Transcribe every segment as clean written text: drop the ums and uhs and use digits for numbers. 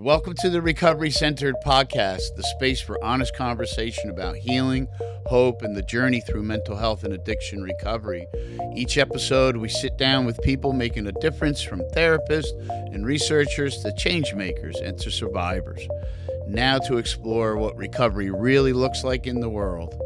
Welcome to the Recovery Centered Podcast, the space for honest conversation about healing, hope, and the journey through mental health and addiction recovery. Each episode, we sit down with people making a difference, from therapists and researchers to change makers and to survivors. Now to explore what recovery really looks like in the world.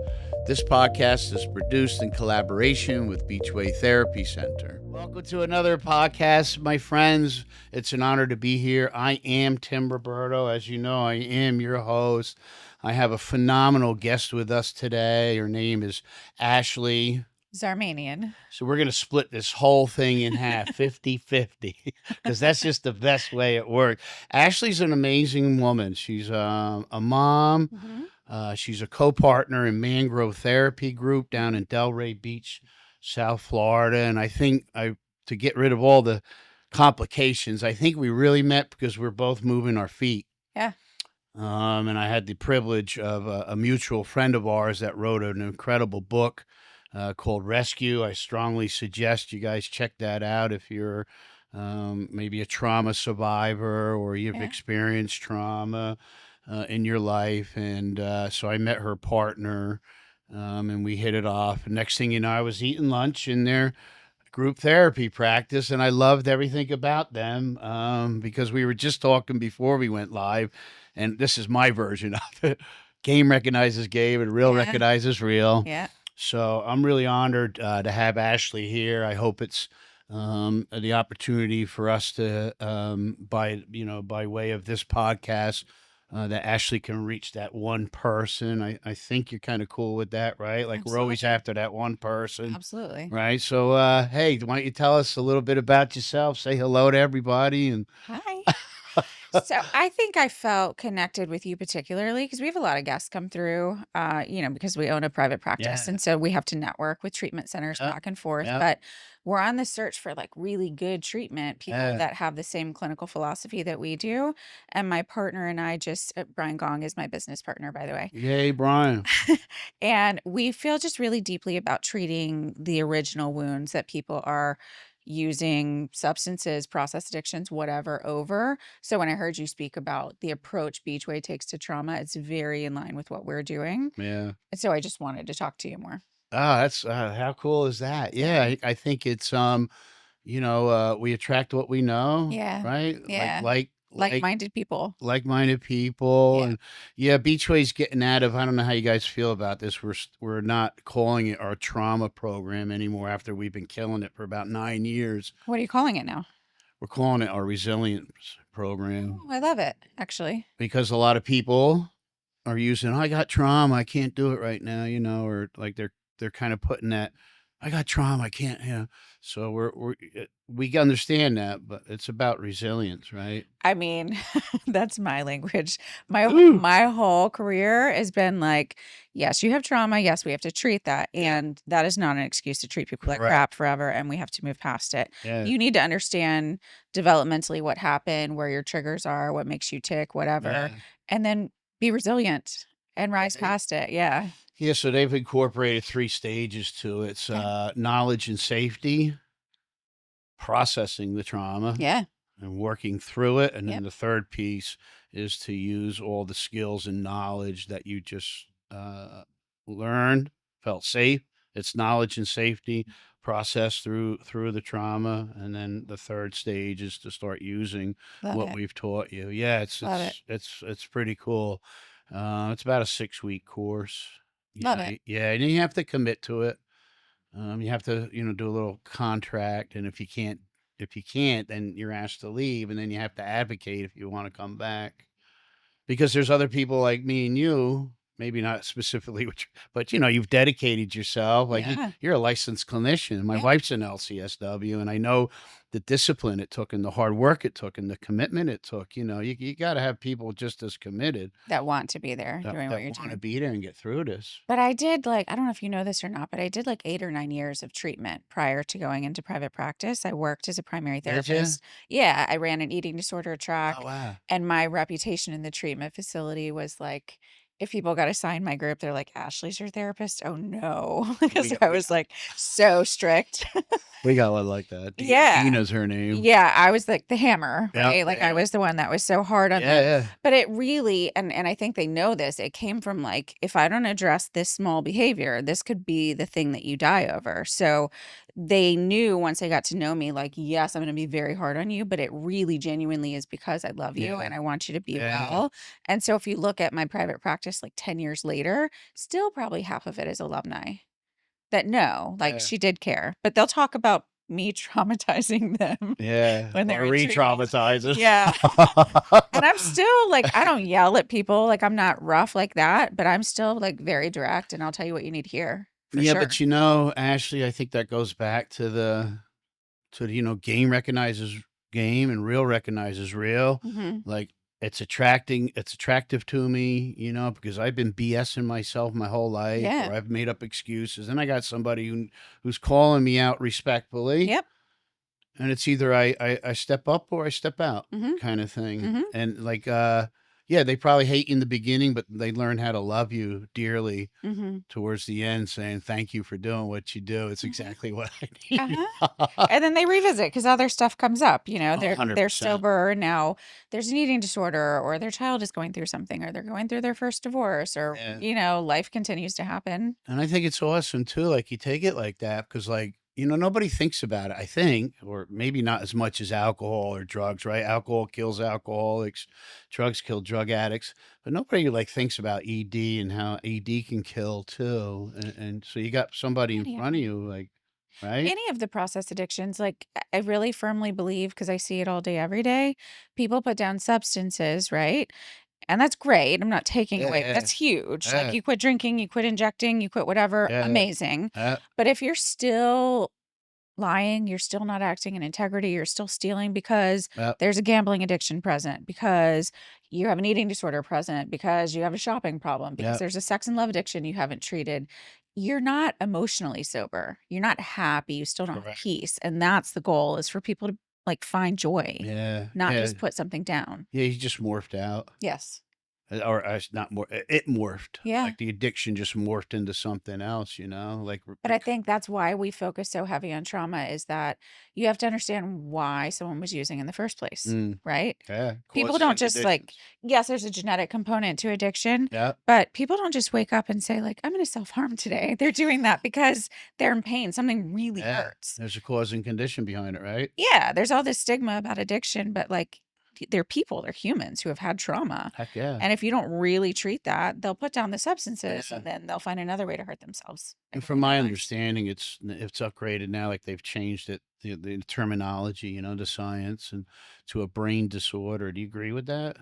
This podcast is produced in collaboration with Beachway Therapy Center. Welcome to another podcast, my friends. It's an honor to be here. I am Tim Roberto. As you know, I am your host. I have a phenomenal guest with us today. Her name is Ashley Zarmanian. So we're going to split this whole thing in half, 50-50, because that's just the best way it works. Ashley's an amazing woman. She's a mom. She's a co-partner in Mangrove Therapy Group down in Delray Beach, South Florida. And I think to get rid of all the complications, I think we really met because we're both moving our feet. Yeah. And I had the privilege of a mutual friend of ours that wrote an incredible book called Rescue. I strongly suggest you guys check that out if you're maybe a trauma survivor or you've experienced trauma in your life. And so I met her partner and we hit it off. And next thing you know, I was eating lunch in their group therapy practice, and I loved everything about them because we were just talking before we went live, and this is my version of it. Game recognizes game and real recognizes real. Yeah. So I'm really honored to have Ashley here. I hope it's the opportunity for us to, by way of this podcast, that Ashley can reach that one person. I think you're kind of cool with that, right? Like Absolutely. We're always after that one person. Absolutely. Right. So, hey, why don't you tell us a little bit about yourself? Say hello to everybody. And Hi. So I think I felt connected with you particularly because we have a lot of guests come through, because we own a private practice. And so we have to network with treatment centers back and forth. But we're on the search for like really good treatment, people that have the same clinical philosophy that we do. And my partner and I Brian Gong is my business partner, by the way. Yay, Brian. And we feel just really deeply about treating the original wounds that people are using substances, process addictions, whatever, over. So when I heard you speak about the approach Beachway takes to trauma, it's very in line with what we're doing. Yeah. And so I just wanted to talk to you more. Oh, that's how cool is that? Yeah, I think it's we attract what we know. Yeah. Right. Yeah. Like Like-minded people. like-minded people. Yeah. And Beachway's getting out of, I don't know how you guys feel about this. We're not calling it our trauma program anymore after we've been killing it for about 9 years. What are you calling it now? We're calling it our resilience program. Oh, I love it, actually. Because a lot of people are using, I got trauma, I can't do it right now, or like they're kind of putting that, I got trauma, I can't, So we understand that, but it's about resilience, right? I mean, that's my language. My whole career has been like, yes, you have trauma. Yes, we have to treat that. And that is not an excuse to treat people like crap forever. And we have to move past it. Yeah. You need to understand developmentally what happened, where your triggers are, what makes you tick, whatever. And then be resilient and rise past it. Yeah. Yeah, so they've incorporated 3 stages to it. It's knowledge and safety, processing the trauma, and working through it. And then the third piece is to use all the skills and knowledge that you just learned, felt safe. It's knowledge and safety, process through the trauma. And then the third stage is to start using we've taught you. Yeah, it's pretty cool. It's about a 6-week course. Love it. Yeah, and you have to commit to it. You have to, do a little contract, and if you can't, then you're asked to leave, and then you have to advocate if you want to come back. Because there's other people like me and you, maybe not specifically, but you've dedicated yourself. Like you're a licensed clinician. My wife's an LCSW, and I know the discipline it took and the hard work it took and the commitment it took. You got to have people just as committed that want to be there doing what you're doing. Want to be there and get through this. But I did I don't know if you know this or not, but I did 8 or 9 years of treatment prior to going into private practice. I worked as a primary therapist. Yeah, I ran an eating disorder track. Oh, wow. And my reputation in the treatment facility was If people got assigned my group, they're like, "Ashley's your therapist?" Oh, no, because We I we was, like, so strict. we got one like that. Yeah. Dina's her name. Yeah, I was, like, the hammer, Yeah, right? the Like, I hammer. was the one that was so hard on Yeah, them. yeah. But it really and I think they know this, it came from, like, if I don't address this small behavior, this could be the thing that you die over. So, they knew once they got to know me, like, "Yes, I'm gonna be very hard on you, but it really genuinely is because I love you Yeah, and I want you to be yeah, well." And so if you look at my private practice, like, 10 years later, still probably half of it is alumni that know, like, yeah, she did care, but they'll talk about me traumatizing them yeah, when they're or in treatment. re-traumatizes. Yeah, and I'm still like, I don't yell at people, like, I'm not rough like that, but I'm still, like, very direct, and I'll tell you what you need to hear, for Yeah, but sure. Ashley, I think that goes back to game recognizes game and real recognizes real. Mhm. Like it's attractive to me, because I've been BSing myself my whole life Yeah. or I've made up excuses. And I got somebody who's calling me out respectfully. Yep. And it's either I step up or I step out Mhm. kind of thing. Mhm. And like yeah, they probably hate you in the beginning, but they learn how to love you dearly Mhm. towards the end, saying thank you for doing what you do. It's Mhm. exactly what I need. Uh-huh. And then they revisit because other stuff comes up, they're 100%. sober now, there's an eating disorder or their child is going through something or they're going through their first divorce or, Yeah. life continues to happen. And I think it's awesome too, like, you take it like that because, like, nobody thinks about it, I think, or maybe not as much as alcohol or drugs, right? Alcohol kills alcoholics, drugs kill drug addicts, but nobody, like, thinks about ED and how ED can kill too, and so you got somebody in Any of front of 'em. you, like, right? Any of the process addictions, like, I really firmly believe because I see it all day, every day, people put down substances, right? And that's great, I'm not taking Yeah, away yeah, that's huge, like, yeah, you quit drinking, you quit injecting, you quit whatever, yeah, amazing. yeah, But if you're still lying, you're still not acting in integrity, you're still stealing because yeah, there's a gambling addiction present, because you have an eating disorder present, because you have a shopping problem, because yeah, there's a sex and love addiction you haven't treated. You're not emotionally sober. You're not happy. You still don't have correct. peace. And that's the goal is for people to like find joy, Yeah, not yeah, just put something down. yeah, he just morphed out. Yes. Or, it's not more it morphed, Yeah. like, the addiction just morphed into something else, like, r But I think that's why we focus so heavy on trauma is that you have to understand why someone was using in the first place, mm, right? yeah, People causes don't and just like, conditions. yes, there's a genetic component to addiction, Yeah, but people don't just wake up and say, like, I'm going to self harm today. They're doing that because they're in pain. Something really yeah, hurts. there's a cause and condition behind it, right? Yeah, there's all this stigma about addiction, but like, they're people, they're humans who have had trauma. Heck yeah. And if you don't really treat that, they'll put down the substances Yeah, and then they'll find another way to hurt themselves and and from ruin their my lives. understanding, it's upgraded now, like, they've changed it, the terminology, to science and to a brain disorder. Do you agree with that?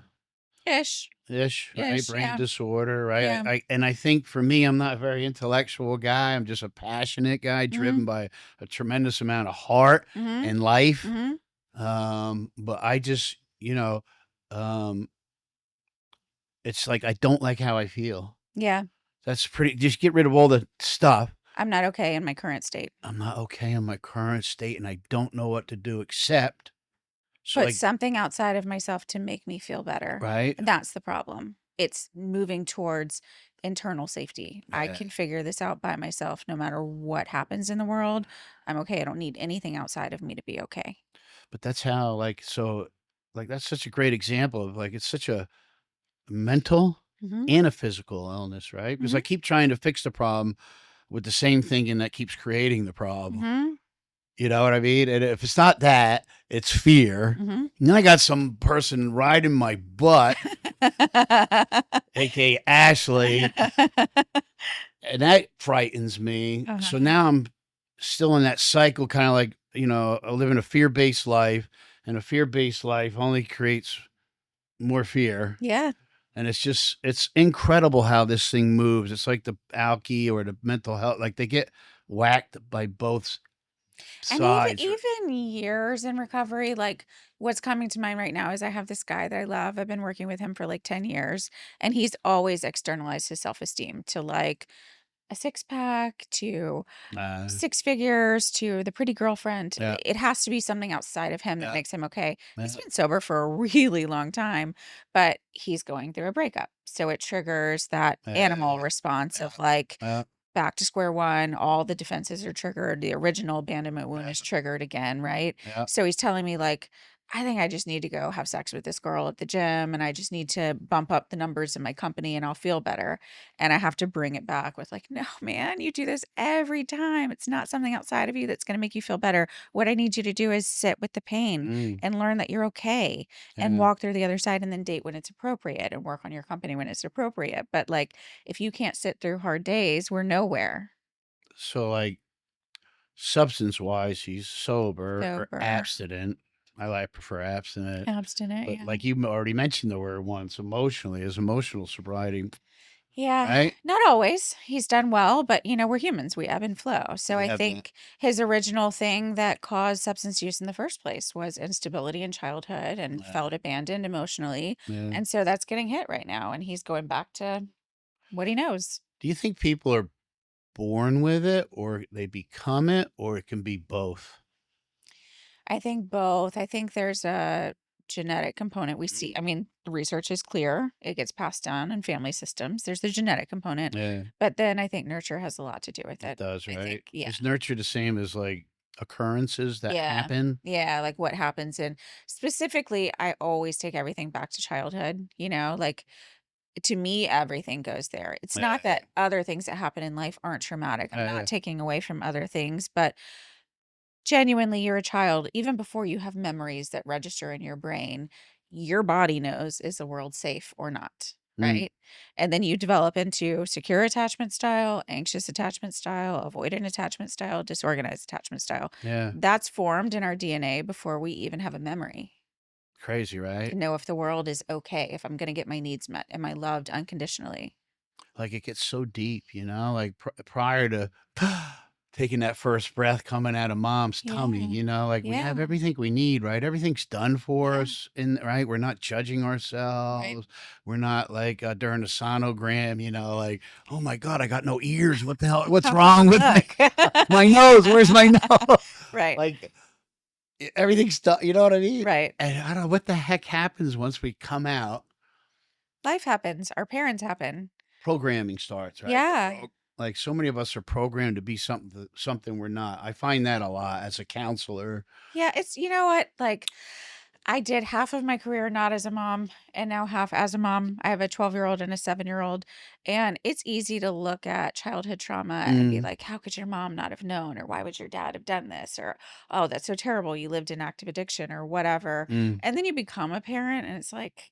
Ish. Ish, right? Ish. Brain Yeah. disorder, right? Yeah. I think for me, I'm not a very intellectual guy. I'm just a passionate guy driven Mhm. by a tremendous amount of heart Mhm. and life. Mhm. But I just, um, it's like I don't like how I feel. Yeah. That's pretty just get rid of all the stuff. I'm not okay in my current state. I'm not okay in my current state and I don't know what to do except so Put like something outside of myself to make me feel better. right? And that's the problem. It's moving towards internal safety. I Yeah. can figure this out by myself no matter what happens in the world. I'm okay. I don't need anything outside of me to be okay. But that's how that's such a great example of like it's such a mental Mhm. and a physical illness, right? Because I Mhm. keep trying to fix the problem with the same thinking that keeps creating the problem. Mhm. You know what I mean? And if it's not that, it's fear. Mhm. And then I got some person riding my butt, aka Ashley, and that frightens me. So Uh-huh. now I'm still in that cycle, kind of like, living a fear based life, and a fear based life only creates more fear. Yeah. And it's incredible how this thing moves. It's like the alky or the mental health, like they get whacked by both And even sides. even years in recovery, like what's coming to mind right now is I have this guy that I love. I've been working with him for like 10 years and he's always externalized his self-esteem to like a six pack to Uh, six figures to the pretty girlfriend. yeah, It has to be something outside of him that yeah, makes him okay. He's yeah, been sober for a really long time, but he's going through a breakup. So it triggers that animal yeah, response yeah, of like yeah, back to square one. All the defenses are triggered. The original abandonment wound yeah, is triggered again, right? yeah. So he's telling me, like, I think I just need to go have sex with this girl at the gym and I just need to bump up the numbers in my company and I'll feel better. And I have to bring it back with, like, no, man, you do this every time. It's not something outside of you that's going to make you feel better. What I need you to do is sit with the pain Mm, and learn that you're okay and yeah. walk through the other side and then date when it's appropriate and work on your company when it's appropriate. But like, if you can't sit through hard days, we're nowhere. So, like, substance wise, he's sober or Sober, abstinent. I prefer abstinent. abstinent, But yeah. like you already mentioned the word once, emotionally, his emotional sobriety, Yeah, right? not always. He's done well, but we're humans. We ebb and flow. So We I have that. think his original thing that caused substance use in the first place was instability in childhood and Yeah. felt abandoned emotionally. Yeah. And so that's getting hit right now. And he's going back to what he knows. Do you think people are born with it or they become it or it can be both? I think both. I think there's a genetic component we see. Mm. I mean, the research is clear. It gets passed down in family systems. There's the genetic component, Yeah, but then I think nurture has a lot to do with it it. does, I think, right? yeah. Is nurture the same as like occurrences that Yeah. happen? Yeah, like what happens and specifically, I always take everything back to childhood, like to me, everything goes there. It's not Yeah, that other things that happen in life aren't traumatic. I'm yeah, not taking away from other things, but genuinely, you're a child, even before you have memories that register in your brain, your body knows, is the world safe or not, mm, right? And then you develop into secure attachment style, anxious attachment style, avoidant attachment style, disorganized attachment style. yeah. That's formed in our DNA before we even have a memory Crazy, to right? know if the world is okay, if I'm going to get my needs met, am I loved unconditionally? Like it gets so deep, like prior to taking that first breath coming out of mom's tummy, Yeah. like we Yeah. have everything we need, right? Everything's done for Yeah. us, right? We're not judging Right. ourselves. We're not like during the sonogram, like, oh my God, I got no ears. What the hell? What's How does wrong with me? it My nose, where's my nose? look? Right. Like everything's done, you know what I mean? Right. And I don't know what the heck happens once we come out. Life happens. Our parents happen. Programming starts, right? Yeah. Like so many of us are programmed to be something we're not. I find that a lot as a counselor. Yeah, it's you know what? Like I did half of my career not as a mom and now half as a mom. I have a 12-year-old and a 7-year-old, and it's easy to look at childhood trauma and be Mm, like, how could your mom not have known? Or why would your dad have done this? Or, oh, that's so terrible. You lived in active addiction or whatever. mm, And then you become a parent and it's like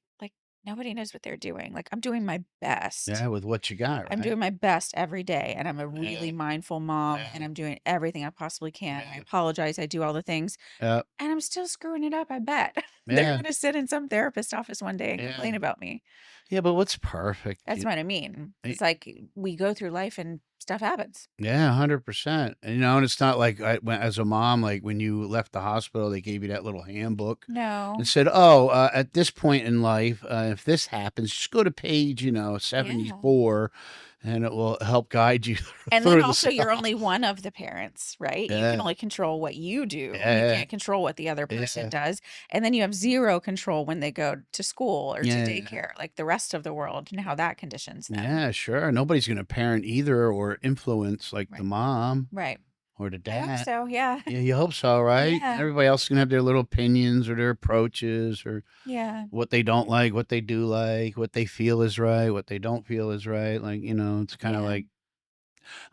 nobody knows what they're doing. Like I'm doing my best. yeah, with what you got, I'm right? doing my best every day, and I'm a Yeah, really mindful mom, yeah, and I'm doing everything I possibly can. I yeah, apologize, I do all the things, yeah, and I'm still screwing it up, I bet. They're yeah, gonna sit in some therapist office one day and yeah. complain about me. Yeah, but what's perfect? That's what I mean. Eh, It's like we go through life and stuff happens. yeah, 100%. And it's not like as a mom, like when you left the hospital, they gave you that little handbook and No. said, "Oh, at this point in life, if this happens, just go to page, Yeah. 74, and it will help guide you And then through the also you're stuff." only one of the parents, right? You can Yeah, only control what you do. You yeah, can't control what the other person yeah, does. And then you have zero control when they go to school or to yeah, daycare, like the rest of the world and how that conditions them. yeah, sure. Nobody's gonna parent either or influence like the Right. mom Right. or the I hope dad. so. Yeah. Yeah, you hope so, right? Yeah. Everybody else can have their little opinions or their approaches or Yeah. what they don't like, what they do like, what they feel is right, what they don't feel is right. Like, it's kind of Yeah. like,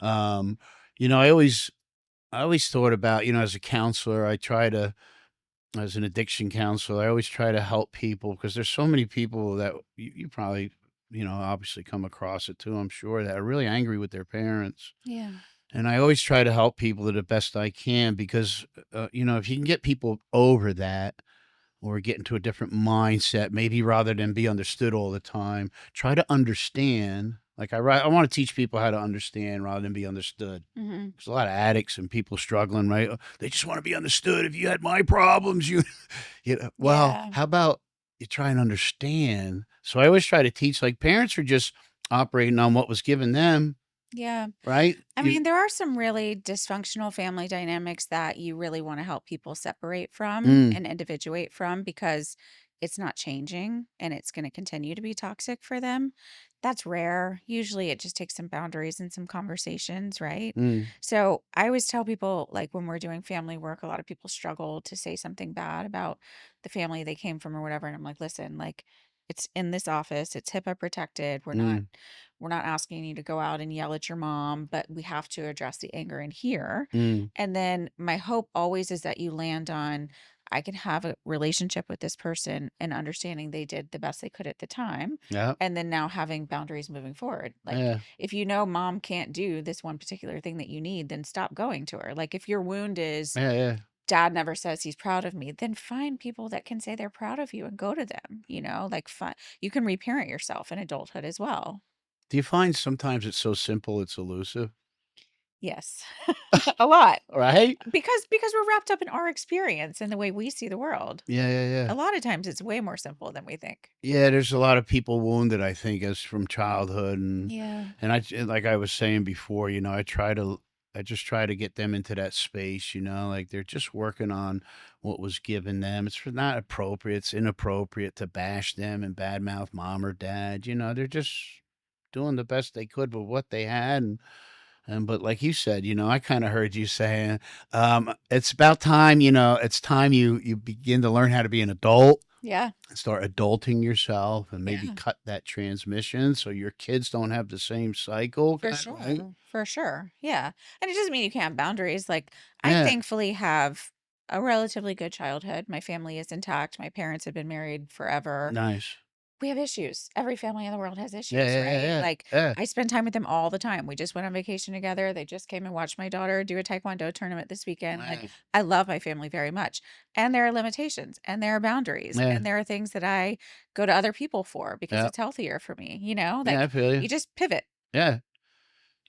um, I always thought about, as a counselor, as an addiction counselor, I always try to help people because there's so many people that you probably, obviously come across it too, I'm sure, that are really angry with their parents. Yeah. And I always try to help people to the best I can because, if you can get people over that, or get into a different mindset, maybe rather than be understood all the time. Try to understand. Like I want to teach people how to understand rather than be understood. Hmm. There's a lot of addicts and people struggling, right? They just want to be understood. If you had my problems, well, Yeah. how about you try and understand? So I always try to teach like parents are just operating on what was given them Yeah. right? I mean, there are some really dysfunctional family dynamics that you really want to help people separate from Mm, and individuate from because it's not changing and it's going to continue to be toxic for them. That's rare. Usually it just takes some boundaries and some conversations, right? mm, So I always tell people, like, when we're doing family work, a lot of people struggle to say something bad about the family they came from or whatever. And I'm like, listen, like, it's in this office, it's HIPAA protected. mm, We're not asking you to go out and yell at your mom, but we have to address the anger in here. mm. And then my hope always is that you land on, I can have a relationship with this person and understanding they did the best they could at the time. Yeah, And then now having boundaries moving forward. Like, yeah, if you know mom can't do this one particular thing that you need, then stop going to her. Like, if your wound is yeah, yeah. dad never says he's proud of me, then find people that can say they're proud of you and go to them, like, you can reparent yourself in adulthood as well. Do you find sometimes it's so simple, it's elusive? Yes. A lot. Right? Because we're wrapped up in our experience and the way we see the world. Yeah, yeah, yeah. A lot of times it's way more simple than we think. Yeah, there's a lot of people wounded, I think, as from childhood, and Yeah. like I was saying before, I just try to get them into that space, like they're just working on what was given them. It's not appropriate, it's inappropriate to bash them and badmouth mom or dad. They're just doing the best they could with what they had, and but like you said, I kind of heard you saying, it's about time, it's time you begin to learn how to be an adult, Yeah. start adulting yourself, and maybe Yeah. cut that transmission so your kids don't have the same cycle, For right? sure. For sure. Yeah. And it doesn't mean you can't have boundaries. Like, I Yeah, thankfully have a relatively good childhood. My family is intact. My parents have been married forever. nice. We have issues. Every family in the world has Yeah, issues, yeah, yeah, right? yeah, Like, yeah. I spend time with them all the time. We just went on vacation together. They just came and watched my daughter do a taekwondo tournament this weekend. Like, Nice. I love my family very much. And there are limitations and there are boundaries Yeah, and there are things that I go to other people for because yeah, it's healthier for me, yeah. I like, feel you. you just pivot. Yeah,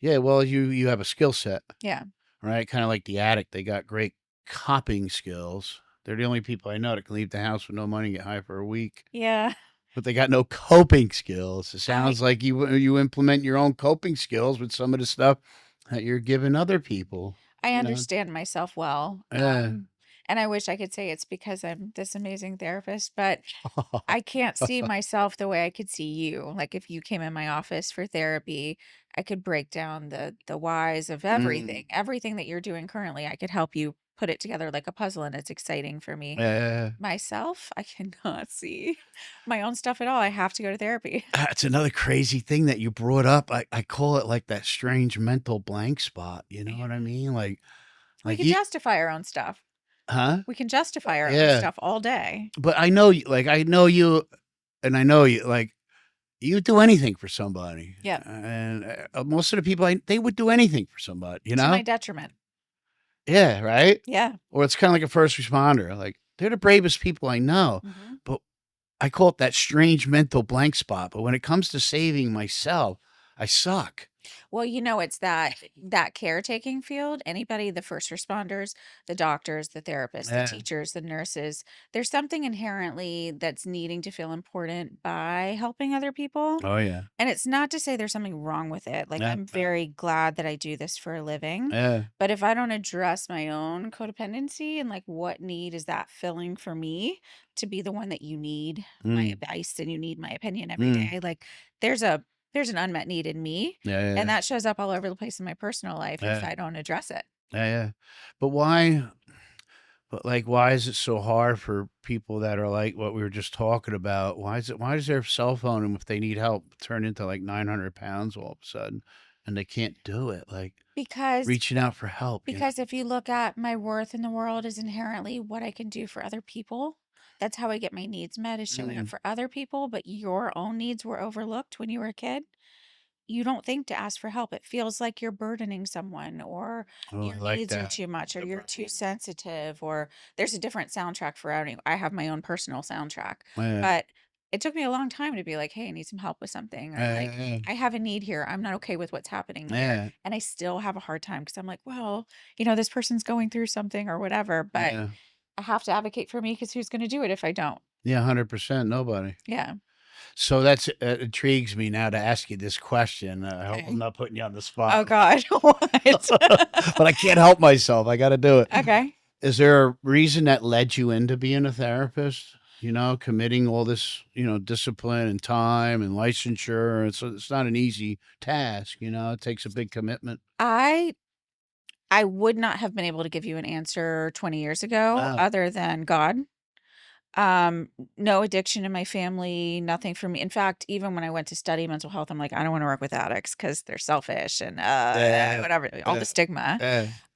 yeah. Well, you have a skill set, Yeah. right? Kind of like the addict. They got great coping skills. They're the only people I know that can leave the house with no money and get high for a week. Yeah. But they got no coping skills. It I sounds like you implement your own coping skills with some of the stuff that you're giving other people, I you know? understand myself well. Yeah. And I wish I could say it's because I'm this amazing therapist, but I can't see myself the way I could see you. Like, if you came in my office for therapy, I could break down the whys of Mm. everything. Everything that you're doing currently, I could help you put it together like a puzzle, and it's exciting for me. Yeah. Myself, I cannot see my own stuff at all. I have to go to therapy. It's another crazy thing that you brought up. I call it like that strange mental blank spot, you know what I mean? We Like can you justify our own stuff. huh? We can justify our own Yeah. stuff all day. But I know you, and I know you, like, you do anything for somebody, Yeah. and, most of the people they would do anything for somebody, you To my know? detriment. Yeah, right? Yeah. Or it's kinda like a first responder, like, they're the bravest people I know, Mhm. but I call it that strange mental blank spot, but when it comes to saving myself, I suck. Well, it's that caretaking field. Anybody, the first responders, the doctors, the therapists, the Yeah. teachers, the nurses, there's something inherently that's needing to feel important by helping other people. Oh, yeah. And it's not to say there's something wrong with it. Like, Yeah, I'm very glad that I do this for a living. yeah. But if I don't address my own codependency and, like, what need is that filling for me to be the one that you need my Mm, advice and you need my opinion every mm. day, like, there's a there's an unmet need in me, Yeah, and yeah, that shows up all over the place in my personal life if yeah, I don't address it. yeah, yeah. But why is it so hard for people that are like what we were just talking about? Why does their cell phone, and if they need help, turn into like 900 pounds all of a sudden, and they can't do it? Like Because reaching out for help. because if you look at my worth in the world is inherently what I can do for other people. That's how I get my needs met, is showing up Mm. for other people, but your own needs were overlooked when you were a kid. You don't think to ask for help. It feels like you're burdening someone, or Oh, I your like needs are that. too much, or The you're br too sensitive, or there's a different soundtrack for everyone. I have my own personal soundtrack, Yeah, but it took me a long time to be like, hey, I need some help with something, or like, yeah, I have a need here. I'm not okay with what's happening here. yeah, And I still have a hard time because I'm like, well, this person's going through something or whatever, but yeah. I have to advocate for me because who's going to do it if I don't? Yeah, 100%, nobody. Yeah. So that's intrigues me now to ask you this question. I hope I'm Okay. not putting you on the Oh spot, God. What? but I can't help myself. I got to do it. Okay. Is there a reason that led you into being a therapist? You know, committing all this, discipline and time and licensure. It's not an easy task. You know, it takes a big commitment. I I would not have been able to give you an answer 20 years ago Oh, other than God. No addiction in my family, nothing for me. In fact, even when I went to study mental health, I'm like, I don't want to work with addicts because they're selfish and yeah, whatever, all the yeah, stigma.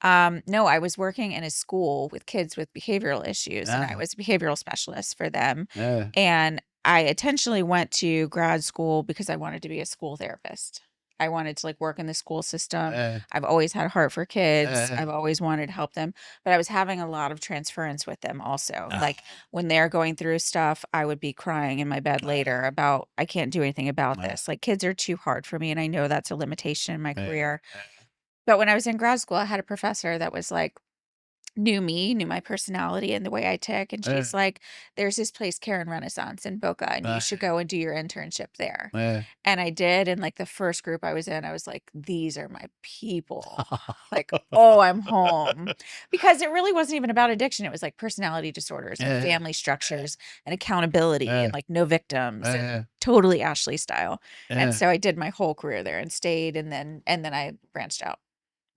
yeah, No, I was working in a school with kids with behavioral issues, and I yeah, was a behavioral specialist for them. yeah, And I intentionally went to grad school because I wanted to be a school therapist. I wanted to like work in the school system. yeah, I've always had a heart for kids. yeah. I've always wanted to help them, but I was having a lot of transference with them also. Ah, Like when they're going through stuff, I would be crying in my bed later about I can't do anything about ah, this. Like kids are too hard for me, and I know that's a limitation in my ah, career. But when I was in grad school, I had a professor that was like, knew me, knew my personality and the way I tick. And ah, she's like, there's this place, Karen Renaissance in Boca, and you ah, should go and do your internship there. ah. And I did. And like the first group I was in, I was like, these are my people. Like, oh, I'm home. Because it really wasn't even about addiction. It was like personality disorders and Yeah, family structures and accountability and yeah, like no victims and yeah, totally Ashley style. And yeah. so I did my whole career there and stayed, and then I branched out.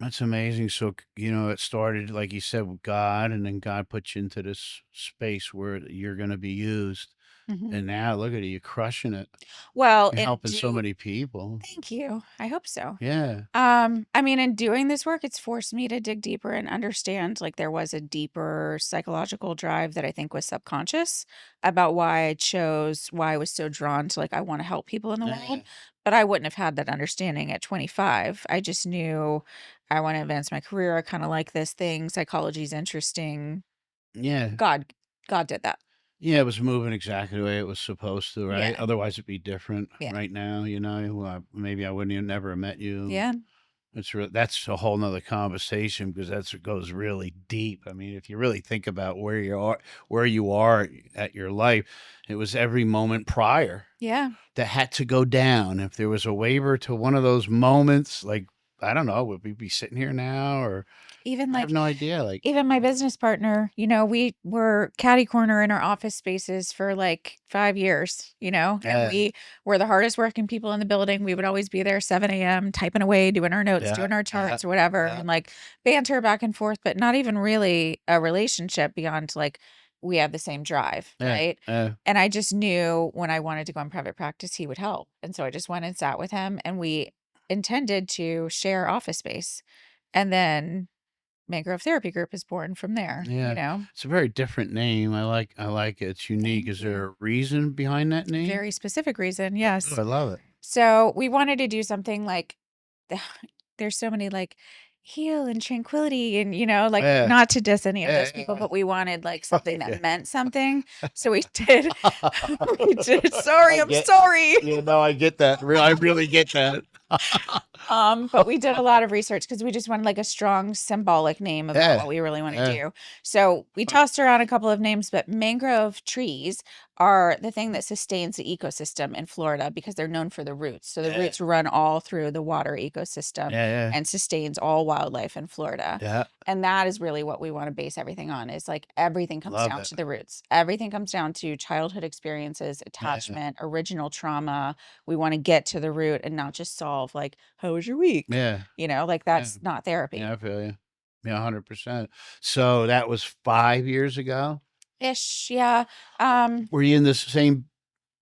That's amazing. So, it started, like you said, with God, and then God put you into this space where you're going to be used. Mhm. And now look at you, you're crushing it. Well, You're in helping so do many people. thank you. I hope so. Yeah. I mean, in doing this work, it's forced me to dig deeper and understand like there was a deeper psychological drive that I think was subconscious about why I was so drawn to like I want to help people in the world. Yeah. But I wouldn't have had that understanding at 25. I just knew I want to advance my career. I kind of like this thing. Psychology is interesting. Yeah. God, God did that. Yeah, it was moving exactly the way it was supposed to, right? Yeah. Otherwise, it'd be different Yeah. right now, maybe I wouldn't even never have met you. Yeah. That's a whole nother conversation because it goes really deep. I mean, if you really think about where you are at your life, it was every moment prior Yeah. that had to go down. If there was a waiver to one of those moments, like, I don't know, would we be sitting here now? Or Even I have like no idea. Like, Even my business partner, we were catty corner in our office spaces for like 5 years, and yeah, we were the hardest working people in the building. We would always be there 7 a.m. typing away, doing our notes, yeah, doing our yeah, charts or whatever, yeah, and like banter back and forth, but not even really a relationship beyond like we have the same drive, yeah, right? yeah, And I just knew when I wanted to go in private practice, he would help. And so I just went and sat with him, and we intended to share office space. And then Mangrove Therapy Group is born from there, yeah. It's a very different name. I like it. It's unique. Thank Is you. there a reason behind that name? Very specific reason, Oh, yes. I love it. So, we wanted to do something like the there's so many, like, heal and tranquility and, like, Yeah, not to diss any of yeah, those people, but we wanted, like, yeah. something that meant something. So we did we did I sorry, I'm get. sorry. Yeah, no, I get that. I really get that. But we did a lot of research because we just wanted like a strong symbolic name about Yeah, what we really want to yeah, do. So we tossed around a couple of names, but mangrove trees are the thing that sustains the ecosystem in Florida because they're known for the roots. So the yeah, roots run all through the water ecosystem yeah, and sustains all wildlife in Florida. yeah. And that is really what we want to base everything on is like everything comes Love down it. to the roots. Everything comes down to childhood experiences, Yeah, attachment, original trauma. We want to get to the root and not just solve like, how was your week? yeah, Like yeah, that's not yeah. I therapy. feel you. Yeah, 100%. So that was 5 years ago. Ish, yeah. Um, Were you in the same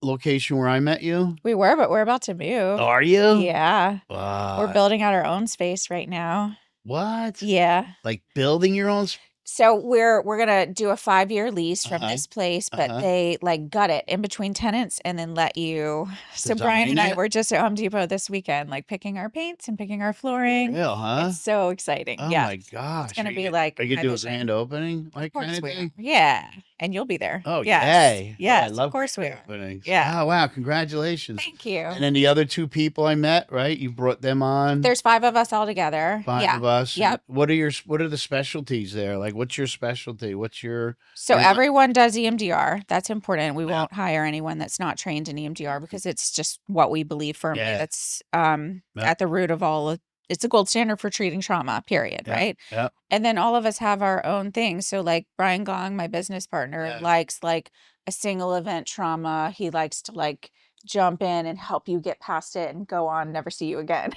location where I met you? we were, but we're about to move. Are you? Yeah. We're Uh, building out our own space right now. what? Yeah. Like building your own? So we're gonna do a 5-year lease from Uh-huh. this place, but Uh-huh. they like gut it in between tenants and then let you. So Brian Design and I it? were just at Home Depot this weekend, like picking our paints and picking our flooring. Real, huh? It's so exciting. Oh Yeah. my It's gosh. gonna be like Are you my gonna do a vision. grand opening, Of like kind course of we are. thing? Yeah. And you'll be there. Oh, Yes. yay. Oh, I Yes, of love course we grand are. openings. Yeah. Oh, wow. Congratulations. Thank you. And then the other two people I met, right? You brought them on. There's 5 of us all together. 5 Yeah. of us. Yep. What are the specialties there? Like, Like, what's your specialty? What's your So everyone does EMDR. That's important. We won't hire anyone that's not trained in EMDR because it's just what we believe firmly. That's at the root of all of it's a gold standard for treating trauma, period, right? Yeah. And then all of us have our own things. So like Brian Gong, my business partner, likes like a single event trauma. He likes to like jump in and help you get past it and go on, never see you again.